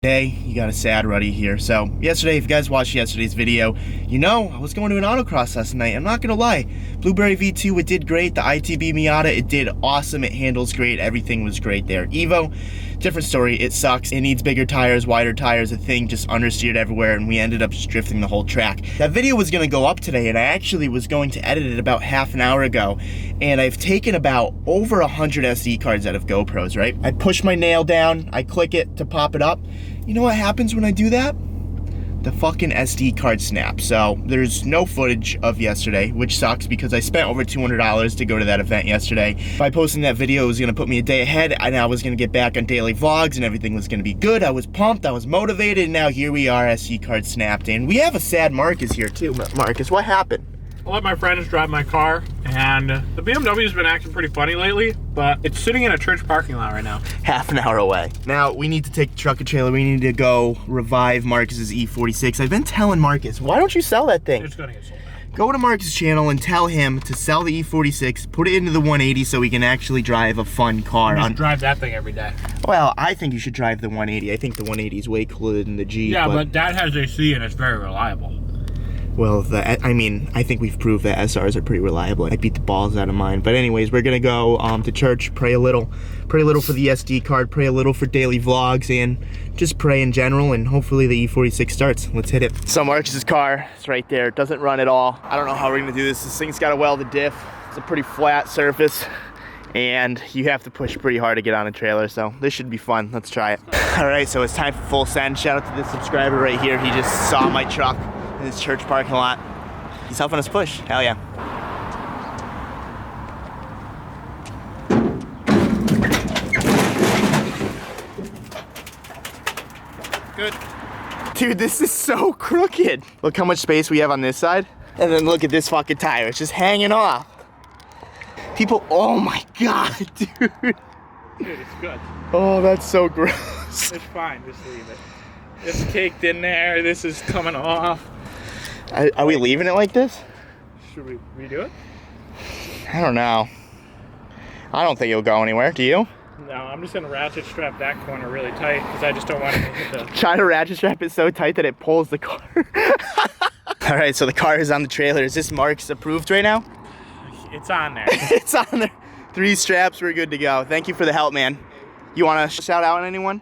Hey, you got a sad Ruddy here. So yesterday, if you guys watched yesterday's video, you know I was going to an autocross last night. I'm not gonna lie, Blueberry V2, it did great. The ITB Miata, it did awesome. It handles great. Everything was great there. Evo, different story. It sucks. It needs bigger tires, wider tires. The thing just understeered everywhere, and we ended up just drifting the whole track. That video was gonna go up today, and I actually was going to edit it about half an hour ago, and I've taken about over 100 SD cards out of GoPros, right? I push my nail down, I click it to pop it up. You know what happens when I do that? The fucking SD card snaps. So there's no footage of yesterday, which sucks because I spent over $200 to go to that event yesterday. By posting that video, it was gonna put me a day ahead, and I was gonna get back on daily vlogs and everything was gonna be good. I was pumped, I was motivated, and now here we are, SD card snapped. And we have a sad Marcus here too. Marcus, what happened? I let my friends drive my car, and the BMW's been acting pretty funny lately, but it's sitting in a church parking lot right now. Half an hour away. Now, we need to take the truck and trailer. We need to go revive Marcus's E46. I've been telling Marcus, why don't you sell that thing? It's gonna get sold now. Go to Marcus' channel and tell him to sell the E46, put it into the 180 so he can actually drive a fun car. Just drive that thing every day. Well, I think you should drive the 180. I think the 180 is way cooler than the Jeep. Yeah, but that has AC and it's very reliable. Well, I think we've proved that SRs are pretty reliable. I beat the balls out of mine. But anyways, we're gonna go to church, pray a little for the SD card, pray a little for daily vlogs, and just pray in general, and hopefully the E46 starts. Let's hit it. So Marcus's car, it's right there. It doesn't run at all. I don't know how we're gonna do this. This thing's got a welded diff. It's a pretty flat surface, and you have to push pretty hard to get on a trailer, so this should be fun. Let's try it. All right, so it's time for full send. Shout out to this subscriber right here. He just saw my truck in this church parking lot. He's helping us push. Hell yeah. Good. Dude, this is so crooked. Look how much space we have on this side. And then look at this fucking tire. It's just hanging off. People, oh my God, dude. Dude, it's good. Oh, that's so gross. It's fine, just leave it. It's caked in there, this is coming off. Are we leaving it like this? Should we redo it? I don't know. I don't think it'll go anywhere. Do you? No, I'm just gonna ratchet strap that corner really tight because I just don't want it to hit the... Try to ratchet strap it so tight that it pulls the car. All right, so the car is on the trailer. Is this Mark's approved right now? It's on there. It's on there. 3 straps, we're good to go. Thank you for the help, man. You wanna shout out anyone?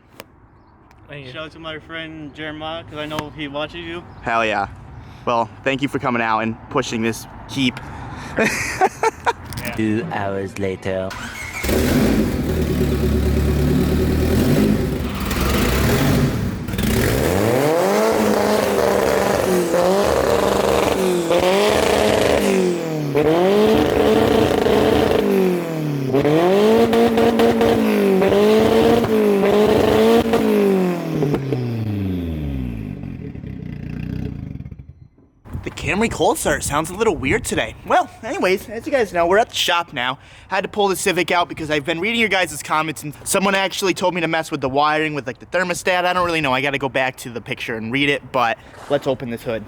Shout out to my friend Jeremiah, because I know he watches you. Hell yeah. Well, thank you for coming out and pushing this Keep. 2 hours later. The Camry cold start sounds a little weird today. Well, anyways, as you guys know, we're at the shop now. I had to pull the Civic out because I've been reading your guys' comments, and someone actually told me to mess with the wiring with like the thermostat. I don't really know. I gotta go back to the picture and read it, but let's open this hood.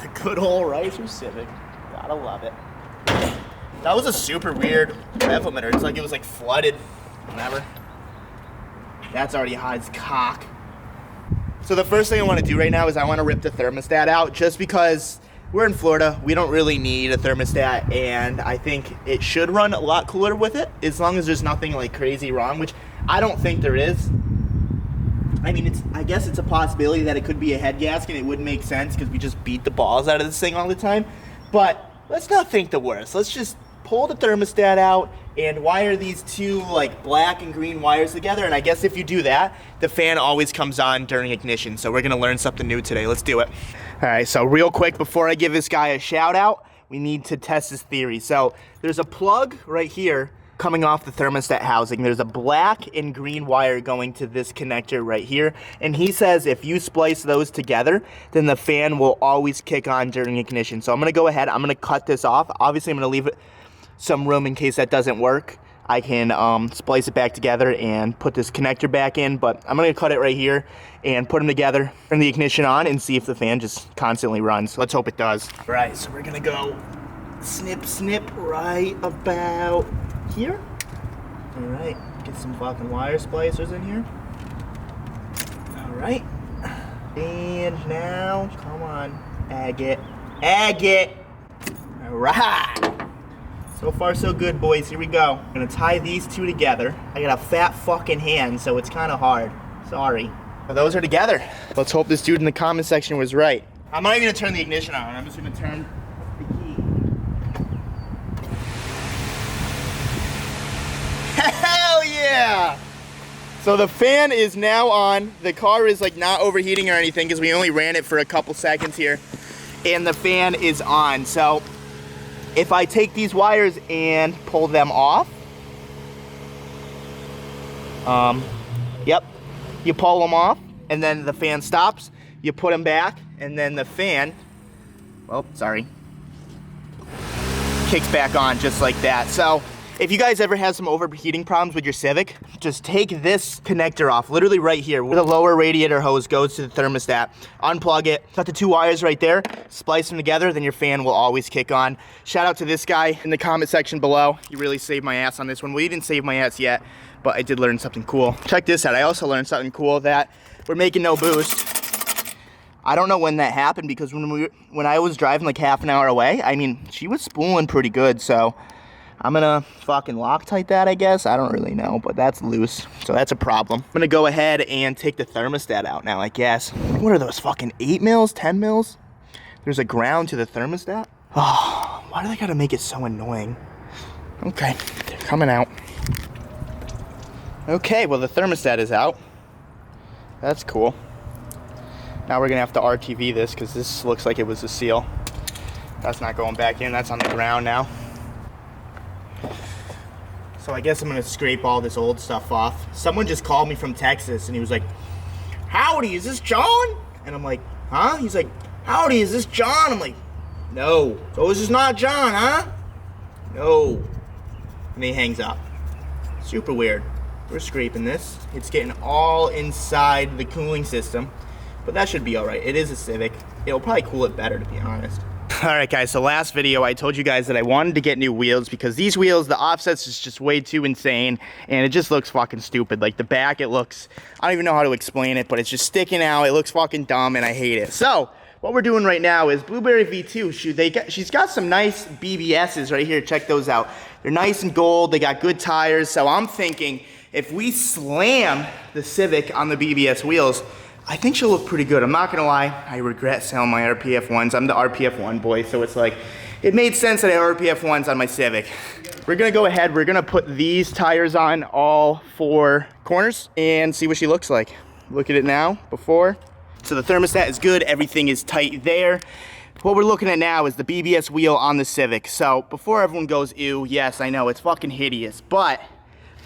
The good old Ricer Civic. Gotta love it. That was a super weird rev limiter. It's like it was like flooded. Whatever. That's already hot as cock. So the first thing I want to do right now is I want to rip the thermostat out, just because we're in Florida. We don't really need a thermostat, and I think it should run a lot cooler with it, as long as there's nothing like crazy wrong, which I don't think there is. I mean, I guess it's a possibility that it could be a head gasket. It wouldn't make sense because we just beat the balls out of this thing all the time. But let's not think the worst. Let's just pull the thermostat out and wire these 2 like black and green wires together, and I guess if you do that, the fan always comes on during ignition. So we're gonna learn something new today. Let's do it. All right, so real quick, before I give this guy a shout out, we need to test his theory. So there's a plug right here coming off the thermostat housing. There's a black and green wire going to this connector right here, and he says if you splice those together, then the fan will always kick on during ignition. So I'm gonna go ahead, I'm gonna cut this off. Obviously, I'm gonna leave it some room in case that doesn't work. I can splice it back together and put this connector back in, but I'm gonna cut it right here and put them together, turn the ignition on, and see if the fan just constantly runs. Let's hope it does. All right, so we're gonna go snip, snip right about here. All right, get some fucking wire splicers in here. All right. And now, come on, agate. Agate! All right. So far, so good, boys. Here we go. I'm gonna tie these two together. I got a fat fucking hand, so it's kind of hard. Sorry. Well, those are together. Let's hope this dude in the comment section was right. I'm not even gonna turn the ignition on. I'm just gonna turn the key. Hell yeah! So the fan is now on. The car is like not overheating or anything because we only ran it for a couple seconds here. And the fan is on. So if I take these wires and pull them off, yep, you pull them off and then the fan stops, you put them back and then the fan, well, sorry, kicks back on just like that. So if you guys ever have some overheating problems with your Civic, just take this connector off, literally right here, where the lower radiator hose goes to the thermostat. Unplug it, got the two wires right there, splice them together, then your fan will always kick on. Shout out to this guy in the comment section below. You really saved my ass on this one. Well, you didn't save my ass yet, but I did learn something cool. Check this out, I also learned something cool that we're making no boost. I don't know when that happened because when I was driving like half an hour away, I mean, she was spooling pretty good, so I'm gonna fucking Loctite that, I guess. I don't really know, but that's loose, so that's a problem. I'm gonna go ahead and take the thermostat out now, I guess. What are those, fucking 8 mils, 10 mils? There's a ground to the thermostat? Oh, why do they gotta make it so annoying? Okay, they're coming out. Okay, well the thermostat is out. That's cool. Now we're gonna have to RTV this because this looks like it was a seal. That's not going back in, that's on the ground now. So I guess I'm gonna scrape all this old stuff off. Someone just called me from Texas and he was like, "Howdy, is this John?" And I'm like, "Huh?" He's like, "Howdy, is this John?" I'm like, "No." "So this is not John, huh?" "No." And he hangs up. Super weird. We're scraping this. It's getting all inside the cooling system, but that should be all right. It is a Civic. It'll probably cool it better, to be honest. All right, guys, so last video, I told you guys that I wanted to get new wheels because these wheels, the offsets is just way too insane, and it just looks fucking stupid. Like, the back, it looks, I don't even know how to explain it, but it's just sticking out. It looks fucking dumb, and I hate it. So, what we're doing right now is Blueberry V2. She's got some nice BBSs right here. Check those out. They're nice and gold. They got good tires. So, I'm thinking if we slam the Civic on the BBS wheels, I think she'll look pretty good. I'm not gonna lie, I regret selling my RPF ones. I'm the RPF one boy, so it's like, it made sense that I have RPF ones on my Civic. We're gonna go ahead, we're gonna put these tires on all 4 corners and see what she looks like. Look at it now, before. So the thermostat is good, everything is tight there. What we're looking at now is the BBS wheel on the Civic. So before everyone goes, ew, yes, I know, it's fucking hideous, but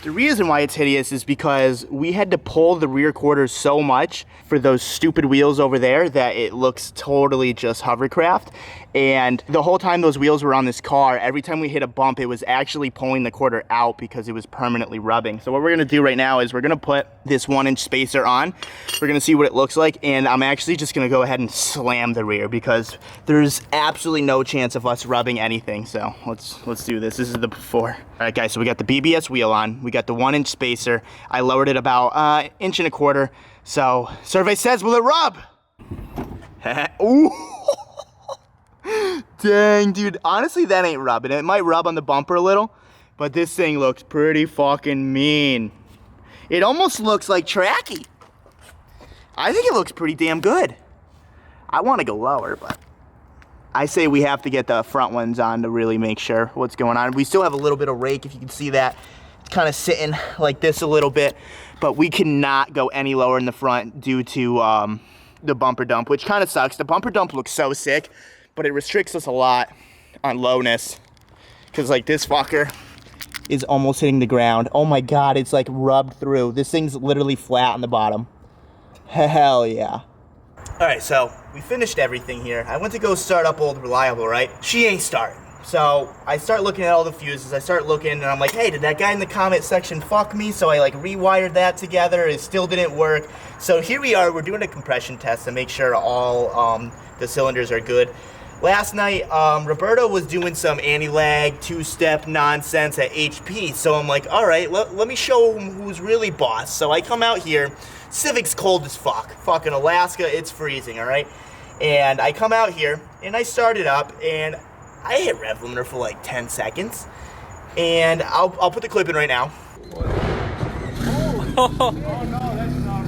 the reason why it's hideous is because we had to pull the rear quarters so much for those stupid wheels over there that it looks totally just hovercraft. And the whole time those wheels were on this car, every time we hit a bump, it was actually pulling the quarter out because it was permanently rubbing. So what we're gonna do right now is we're gonna put this 1-inch spacer on. We're gonna see what it looks like, and I'm actually just gonna go ahead and slam the rear because there's absolutely no chance of us rubbing anything. So let's do this. This is the before. All right, guys, so we got the BBS wheel on. We got the 1-inch spacer. I lowered it about 1.25 inches. So survey says, will it rub? Ooh. Dang, dude. Honestly, that ain't rubbing. It might rub on the bumper a little, but this thing looks pretty fucking mean. It almost looks like tracky. I think it looks pretty damn good. I want to go lower, but I say we have to get the front ones on to really make sure what's going on. We still have a little bit of rake, if you can see that. It's kind of sitting like this a little bit, but we cannot go any lower in the front due to the bumper dump, which kind of sucks. The bumper dump looks so sick, but it restricts us a lot on lowness because like this fucker is almost hitting the ground. Oh my God, it's like rubbed through. This thing's literally flat on the bottom. Hell yeah. All right, so we finished everything here. I went to go start up Old Reliable, right? She ain't starting. So I start looking at all the fuses. I start looking and I'm like, hey, did that guy in the comment section fuck me? So I like rewired that together. It still didn't work. So here we are, we're doing a compression test to make sure all the cylinders are good. Last night, Roberto was doing some anti-lag, two-step nonsense at HP. So I'm like, all right, let me show him who's really boss. So I come out here. Civic's cold as fuck. Fucking Alaska, it's freezing, all right? And I come out here, and I start it up, and I hit rev limiter for like 10 seconds. And I'll put the clip in right now. Oh no, that's not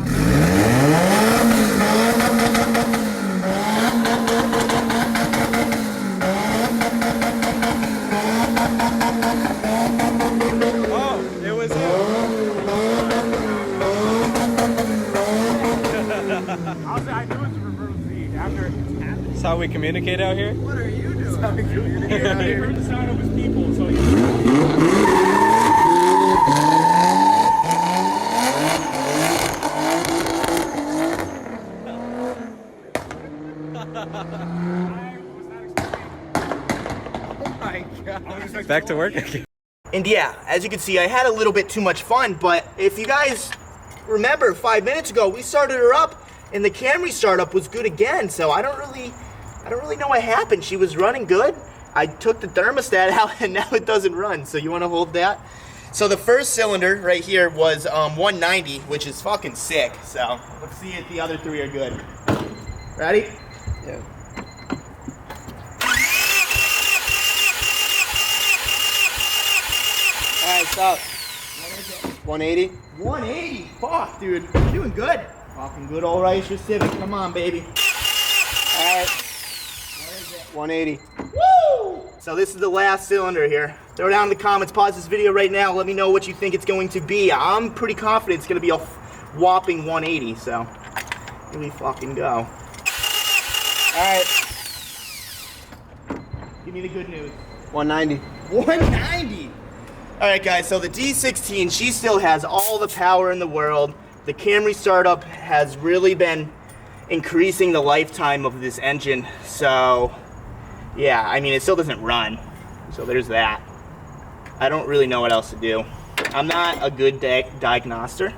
Oh, it was him. I knew it was reverse Z after it happened. That's how we communicate out here. What are you doing? How we communicate out He here. heard the sound of his people, so he... Back to work again. And yeah, as you can see, I had a little bit too much fun, but if you guys remember 5 minutes ago, we started her up and the Camry startup was good again. So I don't really know what happened. She was running good. I took the thermostat out and now it doesn't run. So you want to hold that? So the first cylinder right here was 190, which is fucking sick. So let's see if the other three are good. Ready? Yeah. All right, stop. 180? 180. Fuck, dude. You're doing good. Fucking good old Ricer Civic. Come on, baby. All right. 180. Woo! So this is the last cylinder here. Throw down in the comments, pause this video right now, let me know what you think it's going to be. I'm pretty confident it's going to be a whopping 180, so here we fucking go. Alright. Give me the good news. 190. 190! Alright guys, so the D16, she still has all the power in the world. The Camry startup has really been increasing the lifetime of this engine, so yeah, I mean, it still doesn't run, so there's that. I don't really know what else to do. I'm not a good diagnoster.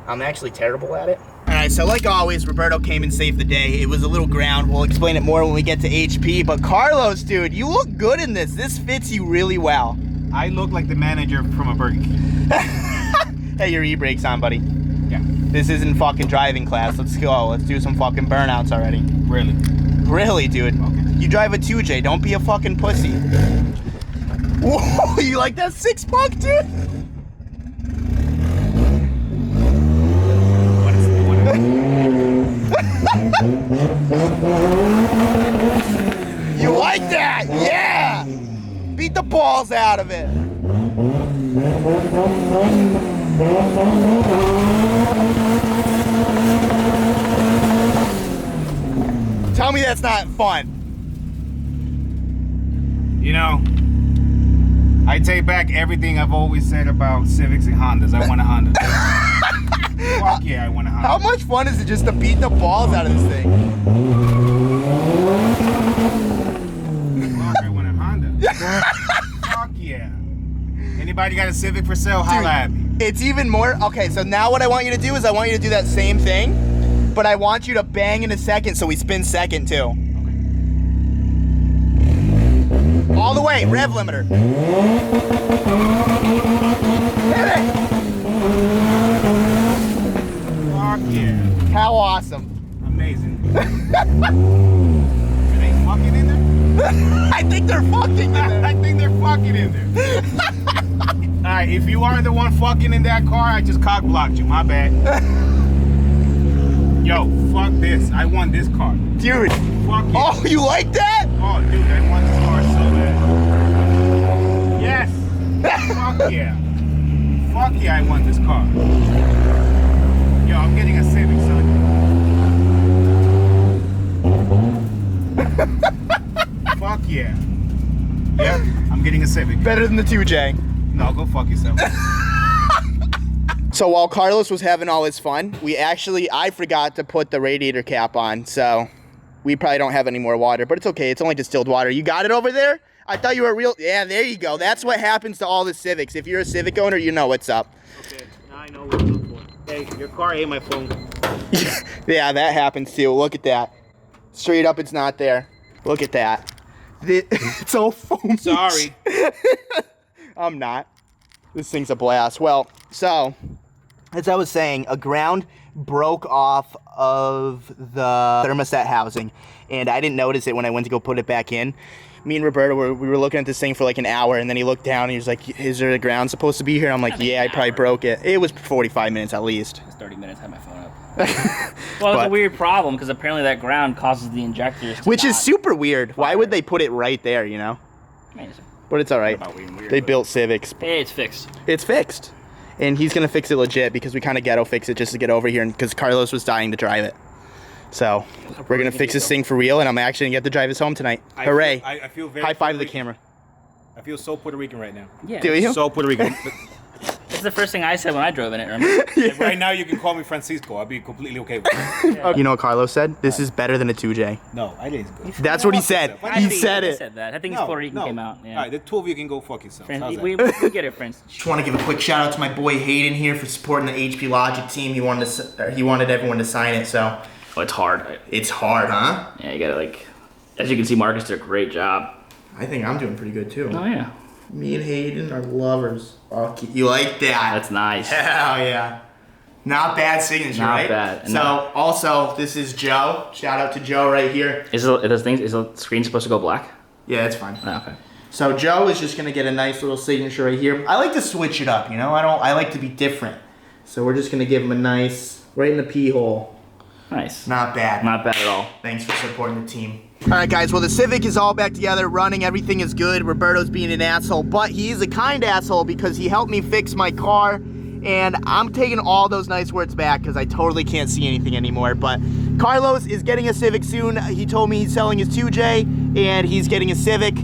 I'm actually terrible at it. All right, so like always, Roberto came and saved the day. It was a little ground. We'll explain it more when we get to HP, but Carlos, dude, you look good in this. This fits you really well. I look like the manager from a Burger King. Hey, your e-brake's on, buddy. Yeah. This isn't fucking driving class. Let's go. Let's do some fucking burnouts already. Really? Really, dude? Okay. You drive a 2J. Don't be a fucking pussy. Whoa, you like that 6-buck, dude? You like that? Yeah! Beat the balls out of it. Tell me that's not fun. You know, I take back everything I've always said about Civics and Hondas. I want a Honda. Fuck yeah, I want a Honda. How much fun is it just to beat the balls out of this thing? Fuck, I want a Honda. Fuck yeah. Anybody got a Civic for sale? Holla at me. It's even more. Okay, so now what I want you to do is I want you to do that same thing, but I want you to bang in a second so we spin second too. All the way, rev limiter. Hit it! Fuck yeah. How awesome. Amazing. Are they fucking in there? I think they're fucking in there. I think they're fucking in there. Alright, if you are the one fucking in that car, I just cock blocked you. My bad. Yo, fuck this. I want this car. Dude. Fuck yeah. Oh, you like that? Oh, dude, I want this car so bad. Yes. Fuck yeah. Fuck yeah, I want this car. Yo, I'm getting a Civic, son. Fuck yeah. Yep, I'm getting a Civic. Better than the 2J. No, go fuck yourself. So while Carlos was having all his fun, I forgot to put the radiator cap on, so we probably don't have any more water, but it's okay. It's only distilled water. You got it over there? I thought you were real. Yeah, there you go. That's what happens to all the Civics. If you're a Civic owner, you know what's up. Okay, now I know what to look for. Hey, your car ate my phone. Yeah, that happens too. Look at that. Straight up, it's not there. Look at that. It's all foamy. Sorry. I'm not. This thing's a blast. Well, so, as I was saying, a ground broke off of the thermostat housing, and I didn't notice it when I went to go put it back in. Me and Roberto, we were looking at this thing for like an hour, and then he looked down and he was like, is there a ground supposed to be here? I'm like, yeah, I probably broke it. It was 45 minutes at least. It's 30 minutes, I had my phone up. Well, it's a weird problem, because apparently that ground causes the injectors to Which is not super weird. Why would they put it right there, you know? I mean, But it's all right. They built Civics. hey, it's fixed. It's fixed. And he's going to fix it legit because we kind of ghetto fix it just to get over here because Carlos was dying to drive it. So we're going to fix this thing for real, and I'm actually going to get to drive us home tonight. Hooray. I feel very High five to the Puerto Rican. camera. I feel so Puerto Rican right now. Yeah. Do you? So Puerto Rican. That's the first thing I said when I drove in it, remember? Like, right now you can call me Francisco. I'll be completely okay with it. You know what Carlos said? This is better than a 2J. No, I didn't. That's what he said. He said I it. said that. I think No, Puerto Rican no. came out. Yeah. All right, the two of you can go fuck yourselves. Friends, How's that? we get it, friends. Just want to give a quick shout out to my boy Hayden here for supporting the HP Logic team. He wanted everyone to sign it, so Oh, it's hard. it's hard, huh? Yeah, you gotta like, as you can see, Marcus did a great job. I think I'm doing pretty good too. Oh yeah, Me and Hayden are lovers. Okay. You like that? that's nice. Hell yeah. Not bad signature, Not right? bad. So, No. also, this is Joe. Shout out to Joe right here. Is the screen supposed to go black? Yeah, it's fine. Oh, okay. So Joe is just gonna get a nice little signature right here. I like to switch it up, you know? I like to be different. So we're just gonna give him a nice, right in the pee hole. Nice. Not bad. Not bad at all. Thanks for supporting the team. All right, guys. Well, the Civic is all back together, running. Everything is good. Roberto's being an asshole, but he's a kind asshole because he helped me fix my car, and I'm taking all those nice words back because I totally can't see anything anymore. But Carlos is getting a Civic soon. He told me he's selling his 2J, and he's getting a Civic,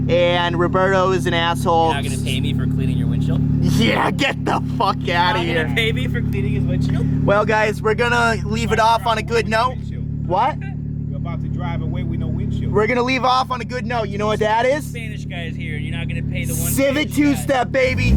and Roberto is an asshole. You're not gonna pay me for cleaning your windshield? Yeah, get the fuck out of You're here. gonna pay me for cleaning his windshield? Well, guys, we're gonna leave it off on a good note. What? You're about to drive away with no windshield. We're gonna leave off on a good note. You know what that is? Spanish guy is here, and you're not gonna pay the one. Civic Spanish guy. two-step, baby.